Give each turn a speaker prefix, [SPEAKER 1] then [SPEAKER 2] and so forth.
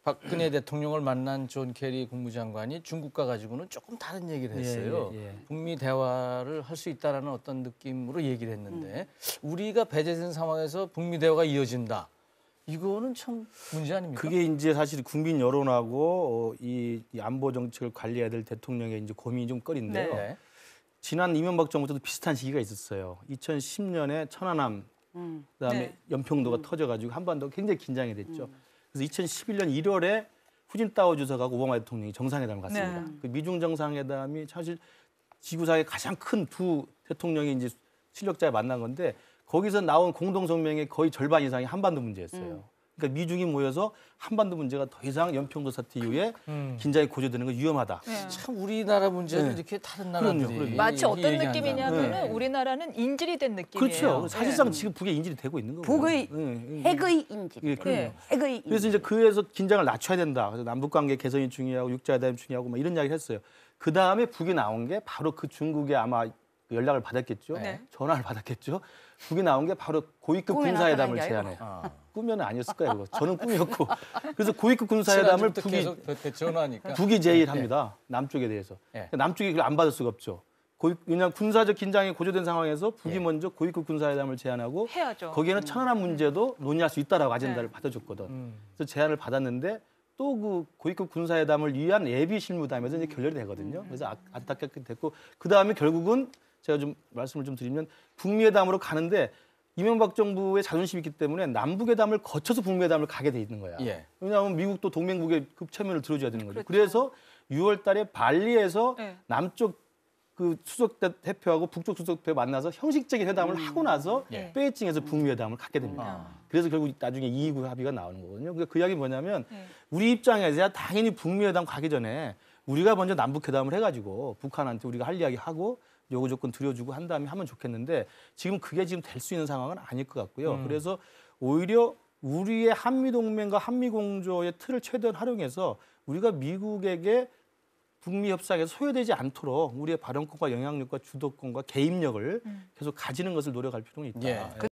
[SPEAKER 1] 박근혜 대통령을 만난 존 케리 국무장관이 중국과 가지고는 조금 다른 얘기를 했어요. 북미 대화를 할 수 있다라는 어떤 느낌으로 얘기를 했는데 우리가 배제된 상황에서 북미 대화가 이어진다. 이거는 참 문제 아닙니까?
[SPEAKER 2] 그게 이제 사실 국민 여론하고 이 안보 정책을 관리해야 될 대통령의 이제 고민이 좀 꺼린데요.
[SPEAKER 1] 네.
[SPEAKER 2] 지난 이명박 정부 때도 비슷한 시기가 있었어요. 2010년에 천안함, 그다음에 연평도가 터져가지고 한반도가 굉장히 긴장이 됐죠. 그래서 2011년 1월에 후진타오 주석하고 오바마 대통령이 정상회담을 갔습니다. 그 미중 정상회담이 사실 지구상의 가장 큰 두 대통령이 이제 실력자에 만난 건데 거기서 나온 공동 성명의 거의 절반 이상이 한반도 문제였어요. 그러니까 미중이 모여서 한반도 문제가 더 이상 연평도 사태 이후에 긴장이 고조되는 건 위험하다.
[SPEAKER 1] 참 우리나라 문제는 이렇게 다른 나라들이
[SPEAKER 2] 그럼요.
[SPEAKER 3] 마치 어떤
[SPEAKER 1] 얘기한다는
[SPEAKER 3] 느낌이냐면은
[SPEAKER 1] 거예요.
[SPEAKER 3] 우리나라는 인질이 된 느낌이에요.
[SPEAKER 2] 그렇죠. 사실상 지금 북에 인질이 되고 있는 거고요.
[SPEAKER 4] 북의 핵의 인질.
[SPEAKER 2] 예, 그럼요.
[SPEAKER 4] 핵의 인질.
[SPEAKER 2] 그래서 이제 그에서 긴장을 낮춰야 된다. 그래서 남북 관계 개선이 중요하고 육자회담이 중요하고 막 이런 이야기를 했어요. 그 다음에 북이 나온 게 바로 그 중국에 아마 연락을 받았겠죠.
[SPEAKER 3] 네.
[SPEAKER 2] 전화를 받았겠죠. 북이 나온 게 바로 고위급
[SPEAKER 4] 꿈에
[SPEAKER 2] 군사회담을
[SPEAKER 4] 나타난 게
[SPEAKER 2] 제안해. 꿈은 아니었을 거예요. 그거. 저는 꿈이었고. 그래서 고위급 군사회담을
[SPEAKER 1] 북이 계속 전화하니까
[SPEAKER 2] 북이 제의합니다. 남쪽에 대해서.
[SPEAKER 1] 네.
[SPEAKER 2] 남쪽이 그걸 안 받을 수가 없죠. 그냥 군사적 긴장이 고조된 상황에서 북이 먼저 고위급 군사회담을 제안하고
[SPEAKER 3] 해야죠.
[SPEAKER 2] 거기에는 천안함 문제도 논의할 수 있다라고 아젠다를 받아줬거든. 그래서 제안을 받았는데 또 그 고위급 군사회담을 위한 예비 실무담에서 이제 결렬이 되거든요. 그래서 안타깝게 됐고 그 다음에 결국은 제가 좀 말씀을 좀 드리면 북미회담으로 가는데 이명박 정부의 자존심이 있기 때문에 남북회담을 거쳐서 북미회담을 가게 돼 있는 거야. 왜냐하면 미국도 동맹국의 급체면을 들어줘야 되는 거죠. 그래서 6월 달에 발리에서 남쪽 그 수석 대표하고 북쪽 수석 대표 만나서 형식적인 회담을 하고 나서 베이징에서 북미회담을 갖게 됩니다. 그래서 결국 나중에 2.29 합의가 나오는 거거든요. 그러니까 그 이야기 뭐냐면 우리 입장에서야 당연히 북미회담 가기 전에 우리가 먼저 남북회담을 해가지고 북한한테 우리가 할 이야기 하고 요구 조건 들여주고 한 다음에 하면 좋겠는데 지금 그게 지금 될 수 있는 상황은 아닐 것 같고요. 그래서 오히려 우리의 한미동맹과 한미공조의 틀을 최대한 활용해서 우리가 미국에게 북미 협상에서 소외되지 않도록 우리의 발언권과 영향력과 주도권과 개입력을 계속 가지는 것을 노력할 필요는 있다.